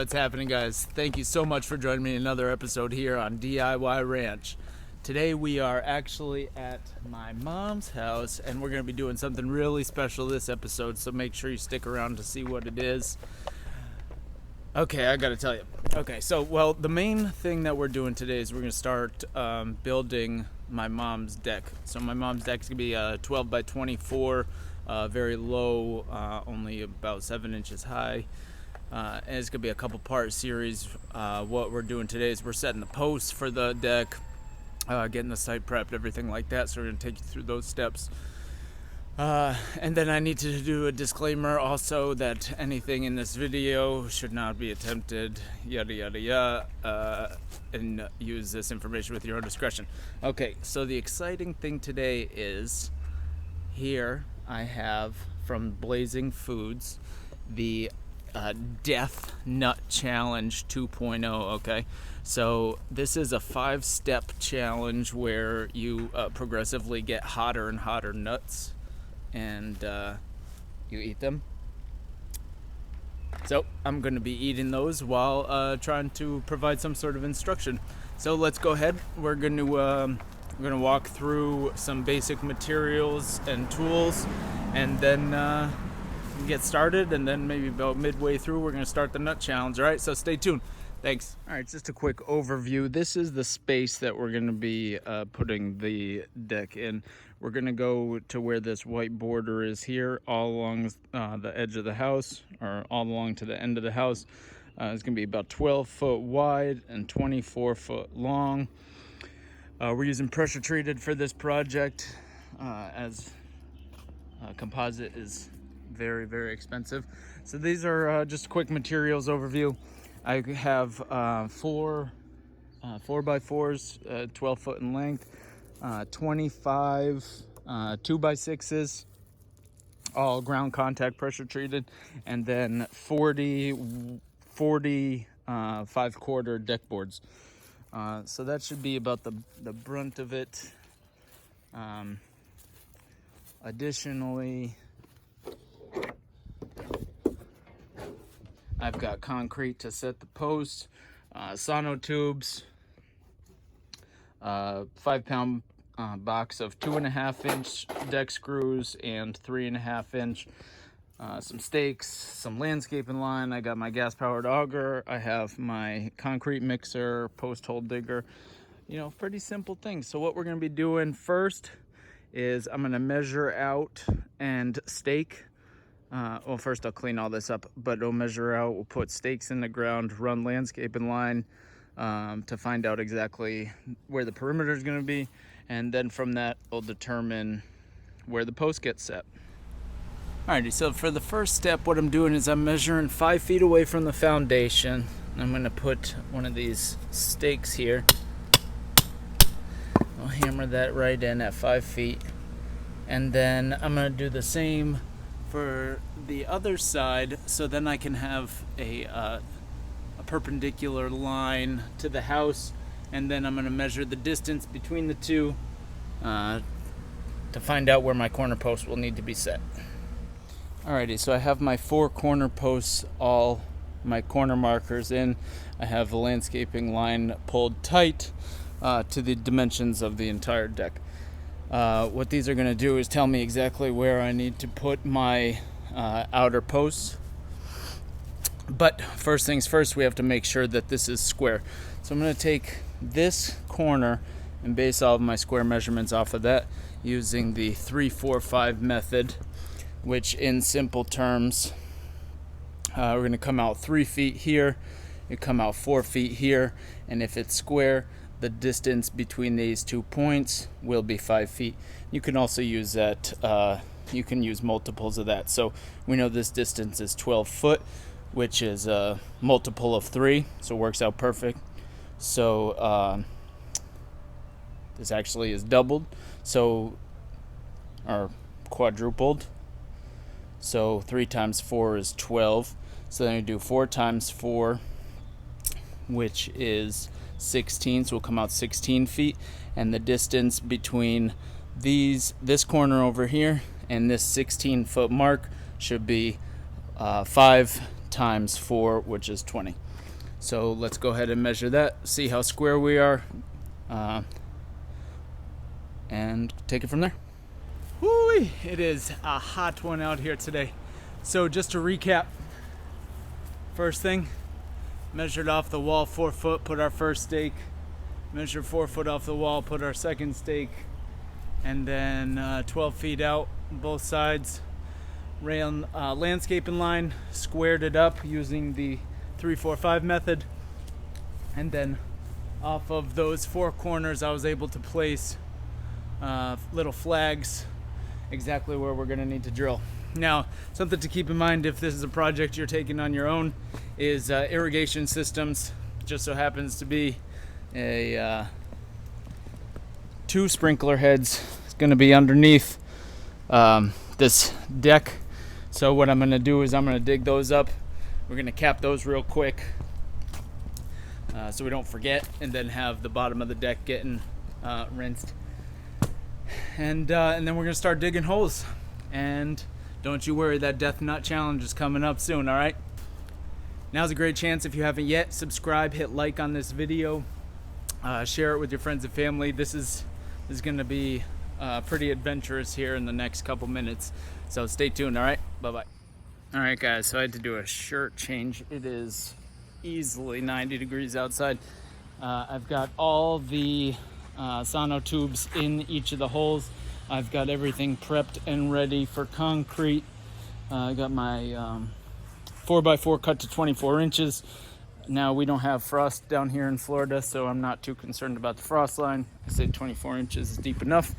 What's happening, guys? Thank you so much for joining me in another episode here on DIY Ranch. Today we are actually at my mom's house and we're going to be doing something really special this episode, so make sure you stick around to see what it is. Okay, I gotta tell you. Okay, so the main thing that we're doing today is we're going to start building my mom's deck. So my mom's deck is going to be 12 by 24, very low, only about 7 inches high. And it's going to be a couple part series. What we're doing today is we're setting the posts for the deck, getting the site prepped, everything like that. So we're going to take you through those steps. And then I need to do a disclaimer also that anything in this video should not be attempted, yada yada yada, and use this information with your own discretion. Okay, so the exciting thing today is here I have from Blazin Foods the Death Nut Challenge 2.0. Okay, so this is a 5-step challenge where you progressively get hotter and hotter nuts, and you eat them. So I'm going to be eating those while trying to provide some sort of instruction. So let's go ahead. We're going to walk through some basic materials and tools, and then get started, and then maybe about midway through we're going to start the nut challenge. All right, so stay tuned. Thanks. All right, just a quick overview. This is the space that we're going to be putting the deck in. We're going to go to where this white border is here, all along the edge of the house, or all along to the end of the house. It's going to be about 12 foot wide and 24 foot long. We're using pressure treated for this project, as composite is very, very expensive. So these are just a quick materials overview. I have 4 4x4s, 12 foot in length, 25 2x6s, all ground contact pressure treated, and then 40 5/4 deck boards. So that should be about the brunt of it. Additionally, I've got concrete to set the posts, sono tubes, 5-pound box of 2.5-inch deck screws and 3.5-inch, some stakes, some landscaping line. I got my gas-powered auger. I have my concrete mixer, post hole digger. Pretty simple things. So what we're going to be doing first is I'm going to measure out and stake. First I'll clean all this up, but it'll measure out. We'll put stakes in the ground, run landscaping line to find out exactly where the perimeter is going to be, and then from that we'll determine where the post gets set. Alrighty, so for the first step, what I'm doing is I'm measuring 5 feet away from the foundation. I'm going to put one of these stakes here. I'll hammer that right in at 5 feet, and then I'm going to do the same for the other side, so then I can have a perpendicular line to the house, and then I'm going to measure the distance between the two to find out where my corner post will need to be set. Alrighty, so I have my 4 corner posts, all my corner markers in. I have the landscaping line pulled tight to the dimensions of the entire deck. What these are going to do is tell me exactly where I need to put my outer posts. But first things first, we have to make sure that this is square. So I'm going to take this corner and base all of my square measurements off of that using the 3-4-5 method, which in simple terms, we're going to come out 3 feet here, you come out 4 feet here, and if it's square, the distance between these 2 points will be 5 feet. You can also use that, you can use multiples of that. So we know this distance is 12 foot, which is a multiple of 3, so it works out perfect. So this actually is doubled, or quadrupled. So 3 times 4 is 12. So then you do 4 times 4, which is 16, so we'll come out 16 feet, and the distance between this corner over here and this 16-foot mark should be 5 times 4, which is 20. So let's go ahead and measure that, see how square we are, and take it from there. Whoo! It is a hot one out here today. So just to recap, first thing, measured off the wall 4 foot, put our first stake, measured 4 foot off the wall, put our second stake, and then 12 feet out both sides, ran landscaping line, squared it up using the 3-4-5 method, and then off of those 4 corners I was able to place little flags exactly where we're going to need to drill. Now, something to keep in mind if this is a project you're taking on your own is irrigation systems. Just so happens to be a 2 sprinkler heads. It's going to be underneath this deck. So what I'm going to do is I'm going to dig those up. We're going to cap those real quick so we don't forget, and then have the bottom of the deck getting rinsed. And then we're going to start digging holes. And don't you worry, that Death Nut Challenge is coming up soon, all right? Now's a great chance, if you haven't yet, subscribe, hit like on this video, share it with your friends and family. This is going to be pretty adventurous here in the next couple minutes. So stay tuned, all right? Bye-bye. All right, guys, so I had to do a shirt change. It is easily 90 degrees outside. I've got all the sono tubes in each of the holes. I've got everything prepped and ready for concrete. I got my 4x4 cut to 24 inches. Now, we don't have frost down here in Florida, so I'm not too concerned about the frost line. I say 24 inches is deep enough.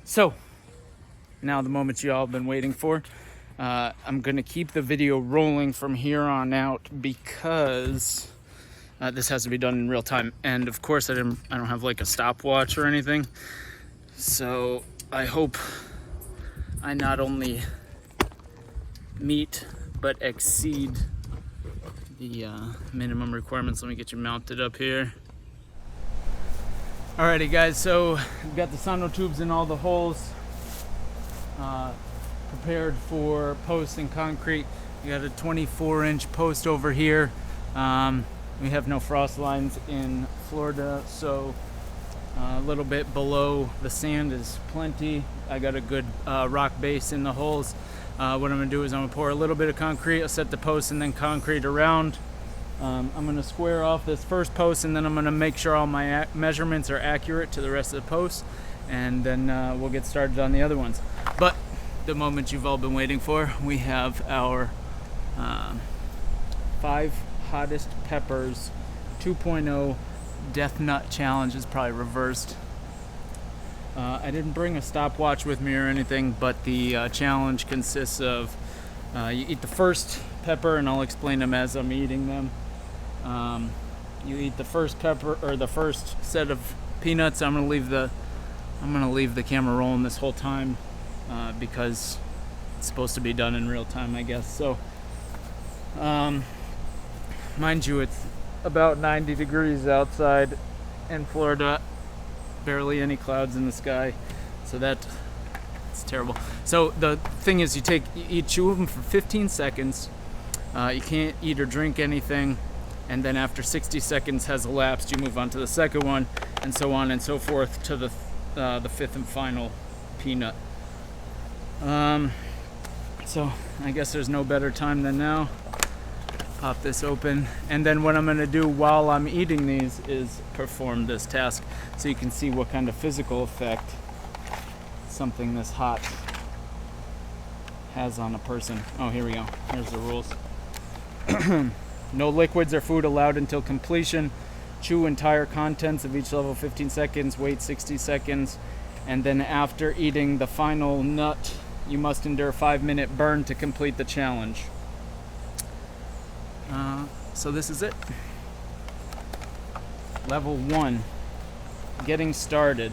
So, now the moment you all have been waiting for. I'm going to keep the video rolling from here on out because this has to be done in real time. And of course, I don't have like a stopwatch or anything. So I hope I not only meet but exceed the minimum requirements. Let me get you mounted up here. Alrighty, guys, so we've got the sono tubes in all the holes, prepared for posts and concrete. We got a 24-inch post over here. We have no frost lines in Florida, so a little bit below the sand is plenty. I got a good rock base in the holes. What I'm going to do is I'm going to pour a little bit of concrete. I'll set the post and then concrete around. I'm going to square off this first post, and then I'm going to make sure all my measurements are accurate to the rest of the posts, and then we'll get started on the other ones. But the moment you've all been waiting for, we have our 5 hottest peppers 2.0 Death Nut Challenge. Is probably reversed. I didn't bring a stopwatch with me or anything, but the challenge consists of you eat the first pepper, and I'll explain them as I'm eating them. You eat the first pepper, or the first set of peanuts. I'm gonna leave the camera rolling this whole time because it's supposed to be done in real time, I guess. So, mind you, it's about 90 degrees outside in Florida. Barely any clouds in the sky, so it's terrible. So the thing is, you eat 2 of them for 15 seconds. You can't eat or drink anything, and then after 60 seconds has elapsed, you move on to the second one, and so on and so forth to the 5th and final peanut. So I guess there's no better time than now. Pop this open, and then what I'm going to do while I'm eating these is perform this task so you can see what kind of physical effect something this hot has on a person. Oh, here we go. Here's the rules. No liquids or food allowed until completion. Chew entire contents of each level 15 seconds. Wait 60 seconds. And then after eating the final nut, you must endure a 5-minute burn to complete the challenge. So this is it. Level 1. Getting started.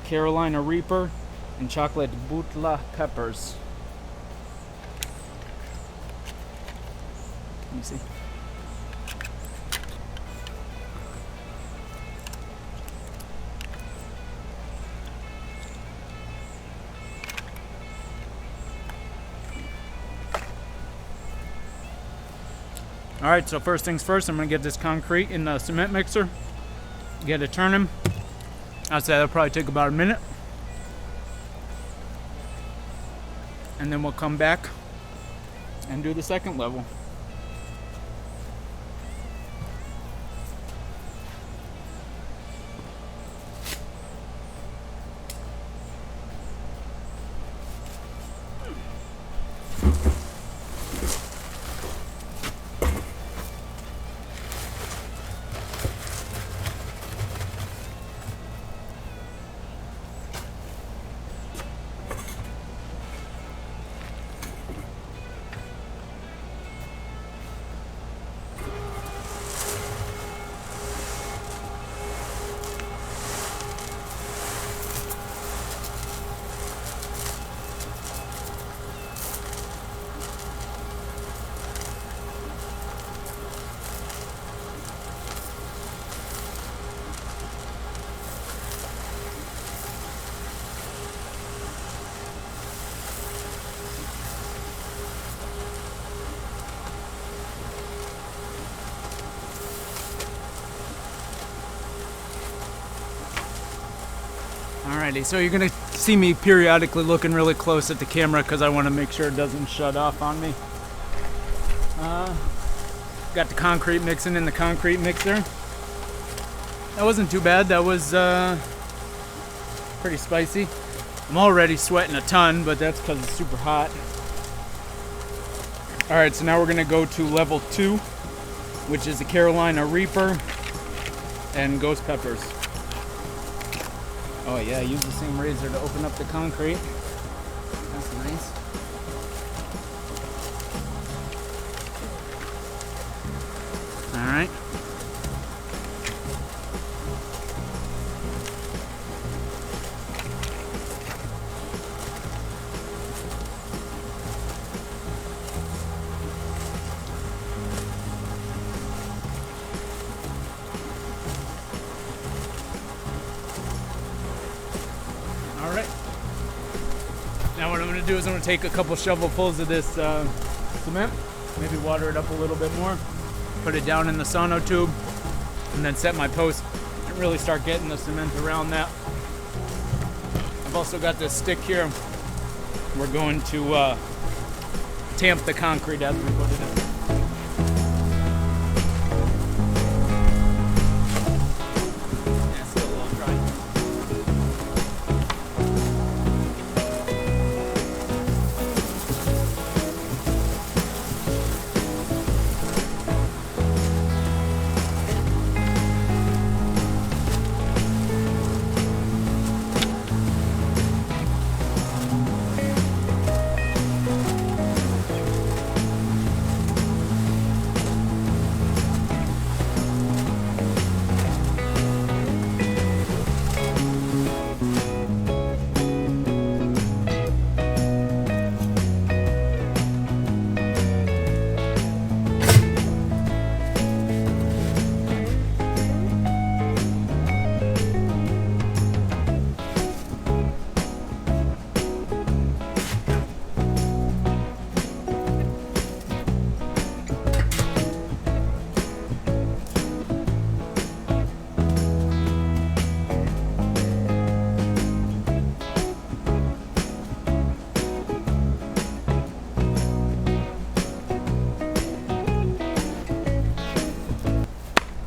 Carolina Reaper and chocolate butla peppers. Let me see. All right, so first things first, I'm gonna get this concrete in the cement mixer, get it turning. I'd say that'll probably take about a minute. And then we'll come back and do the second level. Alrighty, so you're gonna see me periodically looking really close at the camera because I want to make sure it doesn't shut off on me. Got the concrete mixing in the concrete mixer. That wasn't too bad. That was pretty spicy. I'm already sweating a ton, but that's because it's super hot. Alright, so now we're gonna go to level 2, which is the Carolina Reaper and ghost peppers. Oh yeah, use the same razor to open up the concrete. That's nice. Alright. Alright. Now what I'm going to do is I'm going to take a couple shovelfuls of this cement, maybe water it up a little bit more, put it down in the sono tube, and then set my post and really start getting the cement around that. I've also got this stick here. We're going to tamp the concrete as we put it in.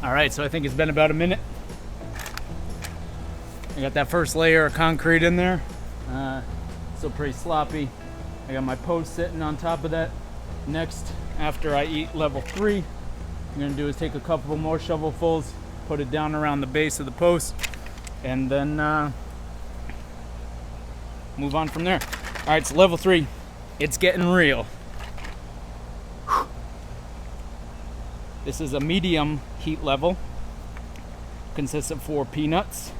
Alright, so I think it's been about a minute. I got that first layer of concrete in there. Still pretty sloppy. I got my post sitting on top of that. Next, after I eat level 3, I'm going to do is take a couple more shovelfuls, put it down around the base of the post, and then move on from there. Alright, so level 3, it's getting real. This is a medium heat level. Consists of 4 peanuts,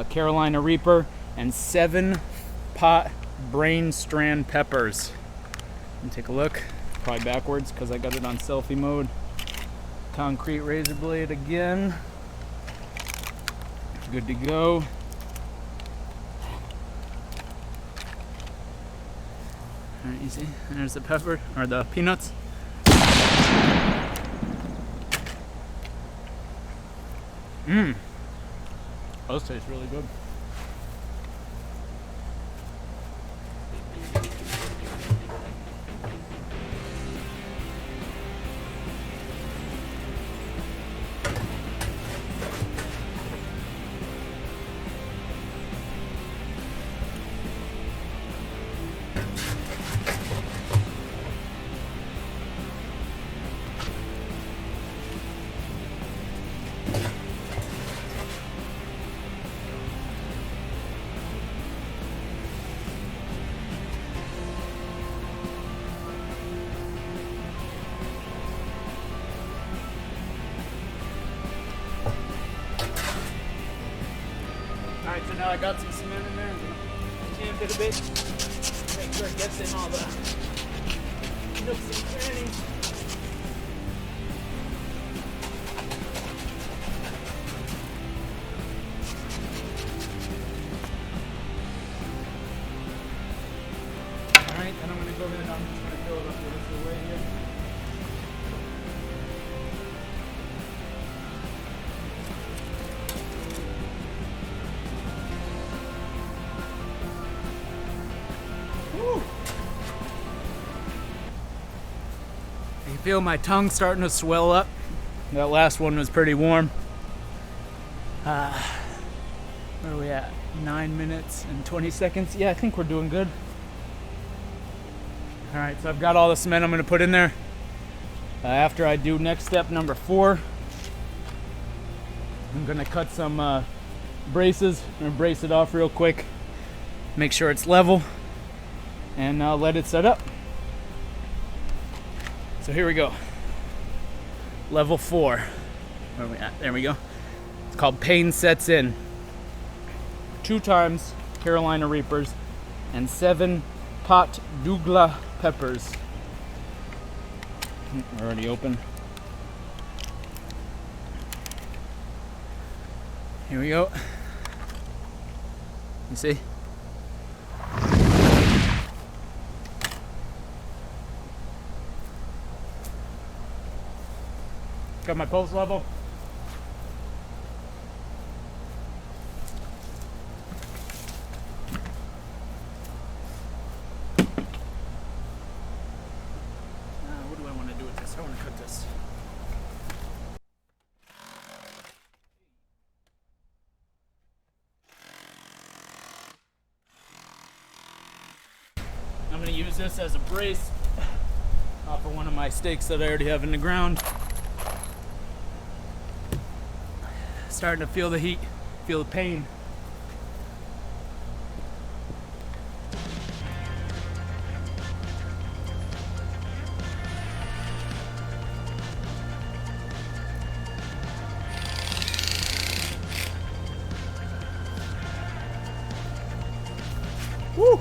Carolina Reaper, and 7 pot brain strand peppers. Let me take a look. Probably backwards because I got it on selfie mode. Concrete razor blade again. Good to go. Alright, you see? There's the pepper, or the peanuts. Mmm. Those taste really good. Alright, so now I got some cement in there. I'm gonna tamp it a bit. Make sure it gets in all the nooks and crannies. Alright, then I'm gonna go ahead and I'm just gonna fill it up the rest of the way here. You feel my tongue starting to swell up. That last one was pretty warm. Where are we at? 9 minutes and 20 seconds. Yeah, I think we're doing good. All right, so I've got all the cement I'm gonna put in there. After I do next step number 4, I'm gonna cut some braces. I'm gonna brace it off real quick. Make sure it's level and let it set up. So here we go. Level 4. Where are we at? There we go. It's called Pain Sets In. 2 times Carolina Reapers and 7 pot Douglas peppers. Already open. Here we go. You see? Got my pulse level. What do I want to do with this? I want to cut this. I'm going to use this as a brace off of one of my stakes that I already have in the ground. Starting to feel the heat, feel the pain. Woo!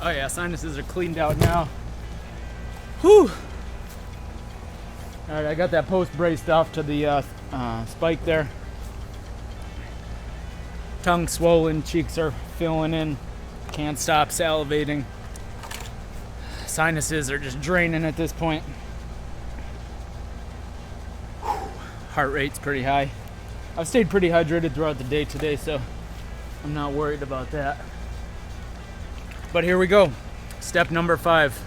Oh yeah, sinuses are cleaned out now. Whew. All right, I got that post braced off to the spike there. Tongue swollen, cheeks are filling in. Can't stop salivating. Sinuses are just draining at this point. Heart rate's pretty high. I've stayed pretty hydrated throughout the day today, so I'm not worried about that. But here we go. Step number 5,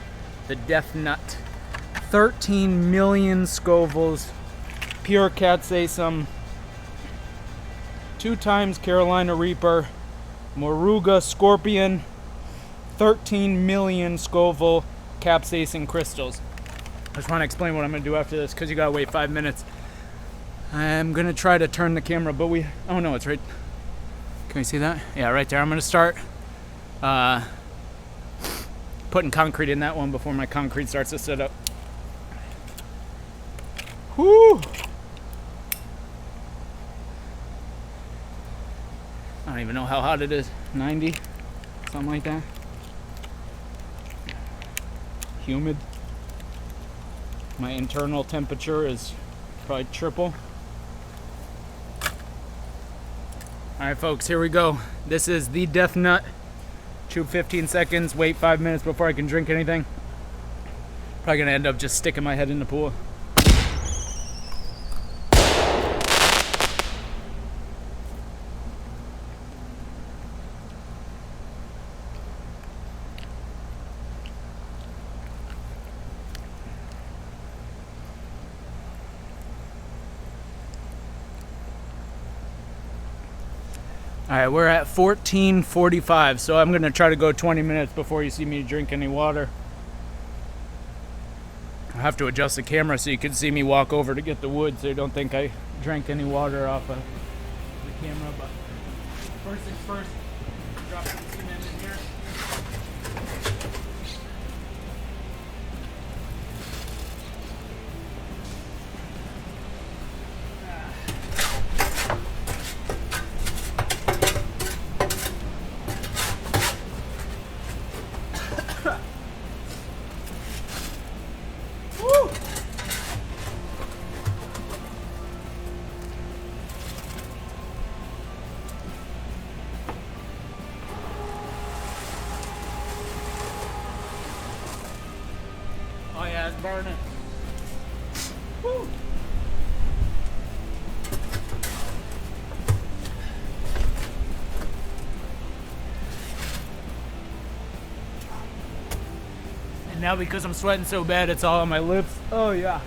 the death nut. 13 million Scovilles, pure capsaicin, 2 times Carolina Reaper, Moruga Scorpion, 13 million Scoville capsaicin crystals. I just want to explain what I'm going to do after this because you got to wait 5 minutes. I'm going to try to turn the camera, but oh no, it's right. Can you see that? Yeah, right there. I'm going to start putting concrete in that one before my concrete starts to set up. Whoo! I don't even know how hot it is. 90? Something like that. Humid. My internal temperature is probably triple. Alright folks, here we go. This is the death nut. Chew 15 seconds, wait 5 minutes before I can drink anything. Probably gonna end up just sticking my head in the pool. Alright, we're at 14:45, so I'm gonna try to go 20 minutes before you see me drink any water. I have to adjust the camera so you can see me walk over to get the wood, so you don't think I drank any water off of the camera. But first things first, drop some cement in here. Oh yeah, it's burning. Woo. And now because I'm sweating so bad, it's all on my lips. Oh yeah.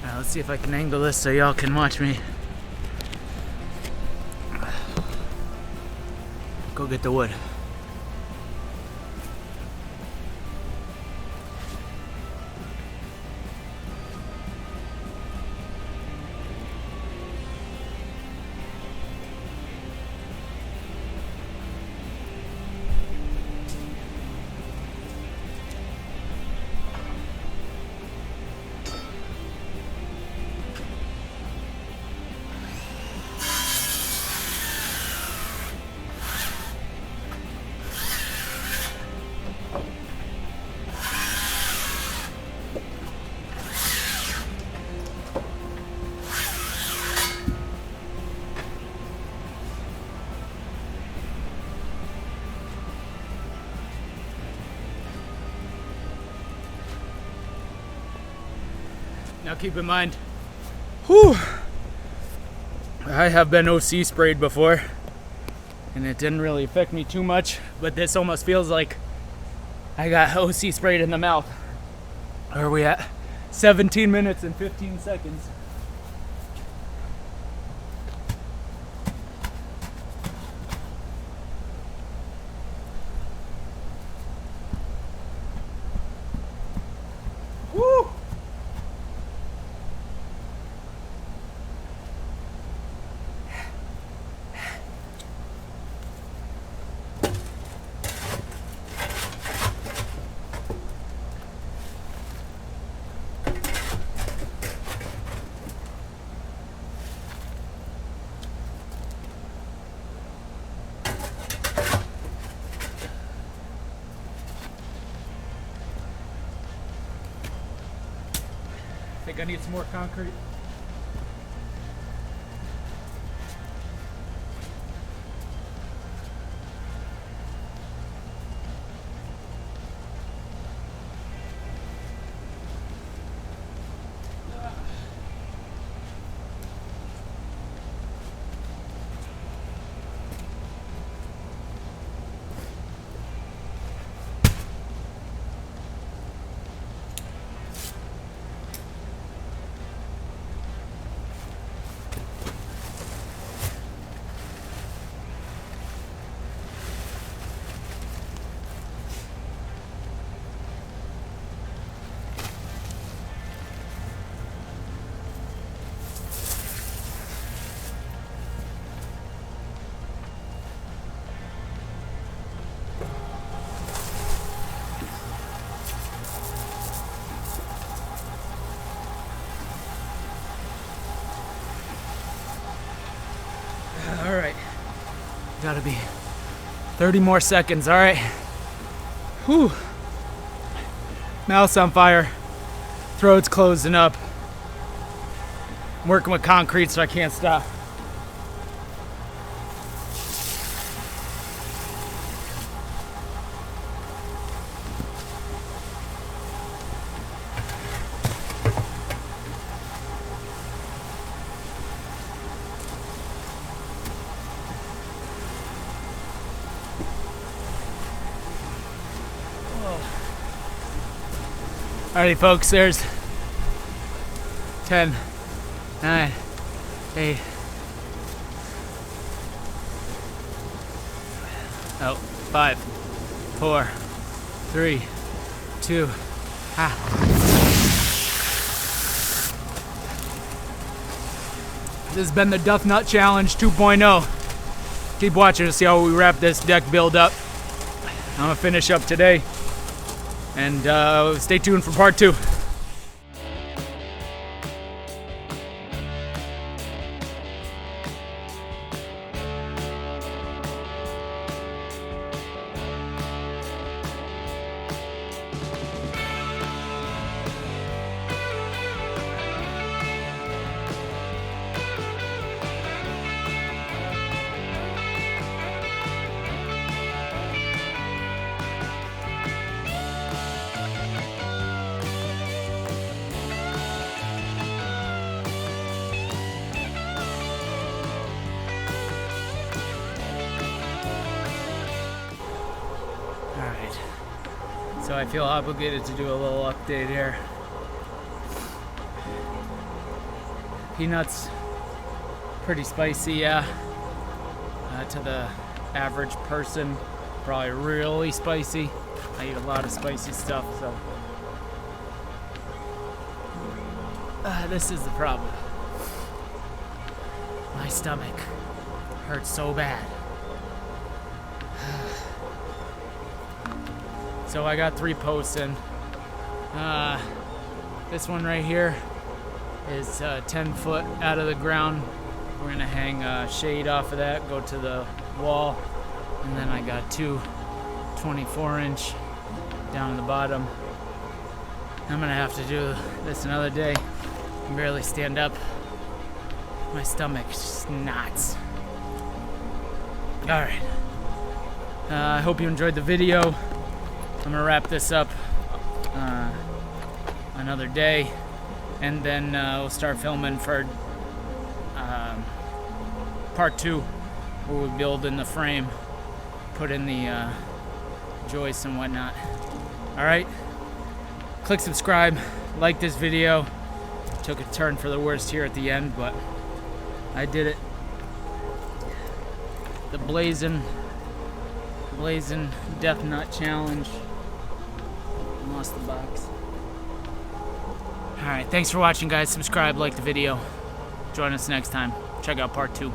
Now let's see if I can angle this so y'all can watch me. Go get the wood. Now keep in mind, whew, I have been OC sprayed before, and it didn't really affect me too much, but this almost feels like I got OC sprayed in the mouth. Where are we at? 17 minutes and 15 seconds. Woo! think I need some more concrete. All right, gotta be 30 more seconds. All right, whew. Mouth's on fire, throat's closing up. I'm working with concrete, so I can't stop. Alrighty folks, there's 10, 9, 8, 5, 4, 3, 2, This has been the Duff Nut Challenge 2.0. Keep watching to see how we wrap this deck build up. I'm gonna finish up today. And stay tuned for part 2. So I feel obligated to do a little update here. Peanuts, pretty spicy, yeah. To the average person, probably really spicy. I eat a lot of spicy stuff, so. This is the problem. My stomach hurts so bad. So I got 3 posts in. This one right here is 10 foot out of the ground. We're gonna hang shade off of that, go to the wall. And then I got 2 24-inch down the bottom. I'm gonna have to do this another day. I can barely stand up. My stomach's just knots. All right. I hope you enjoyed the video. I'm gonna wrap this up another day, and then we'll start filming for part 2, where we build in the frame, put in the joists and whatnot. All right, click subscribe, like this video. Took a turn for the worst here at the end, but I did it. The Blazin Death Nut Challenge. Lost the box. Alright, thanks for watching, guys. Subscribe, like the video. Join us next time. Check out part 2.